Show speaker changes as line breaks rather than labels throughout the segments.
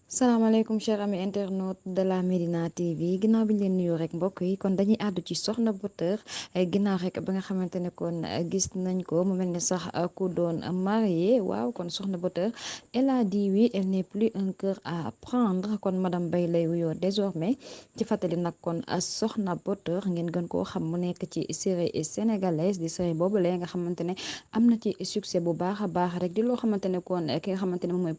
salaamaaleykum chers amis internautes de la Médina TV ginnaaw bi ñu leen nuyu rek mbokk yi kon dañuy àddu ci Soxna Bator ginnaaw rek ba nga xamante ne kon gis nañ ko mu mel ne sax ku doon marié waaw kon Soxna Bator elle a dit oui elle n'est plus un cœur à prendre kon madame Bay lay wuyoo désormais ci fàttali nag kon Soxna Bator ngeen gën koo xam mu nekk ci série sénégalaise di série boobu la nga xamante ne am na ci succès bu baax a baax rek di loo xamante ne kon ki nga xamante ne moom mooy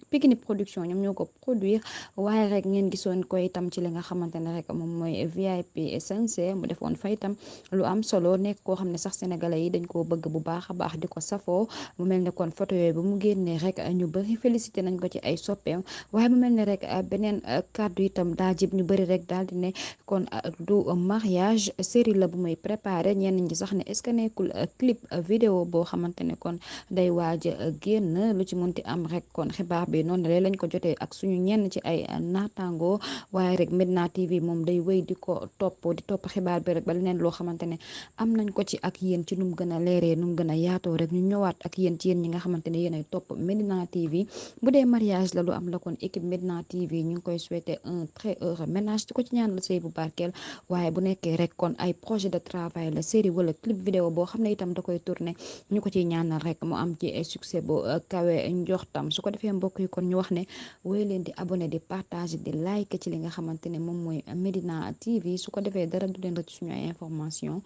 Pikini production ñoom ñoo ko produire waaye rek ngeen gisoon ko itam ci li nga xamante ne rek moom mooy VIP Essence mu defoon fa itam lu am solo nekk koo xam ne sax sénégalais yi dañ koo bëgg bu baax a baax di ko safoo mu mel ne kon photo yooyu ba mu génnee rek ñu bëri félicité nañ ko ci ay soppeem waaye mu mel ne rek beneen kàddu itam daa jib ñu bëri rek daal di ne kon du mariage série la bu muy préparé ñenn ñi sax ne est-ce que nekkul clip vidéo boo xamante ne kon day waaj génn lu ci mënti am rek kon xibaar bi noonu lañ ko jotee ak suñu ñenn ci ay naataango waaye rek Medina TV moom day wéy di ko topp xibaar bi rek ba leneen loo xamante ne am nañ ko ci ak yéen ci nu mu gën a leeree nu mu gën a yaatoo rek ñu ñëwaat ak yéen ci yéen ñi nga xamante ne yéen ay topp Medina TV bu dee mariage la lu am la kon équipe Medina TV ñu ngi koy souhaiter un très heureux ménage di ko ci ñaanal sëy bu barkeel waaye bu nekkee rek kon ay projet de travail la série wala clip vidéo boo xam ne itam da koy tourner ñu ko ciy ñaanal rek mu am ci ay succès bu kawe njortam su ko defee mbokk yi kon ñu wax ne woy leen di abonné di partage di like ci li nga xamante ne moom mooy Medina TV su ko defee dara du leen rëcc suñu ay information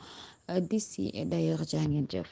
d'ici et d'ailleurs jaa ngeen jëf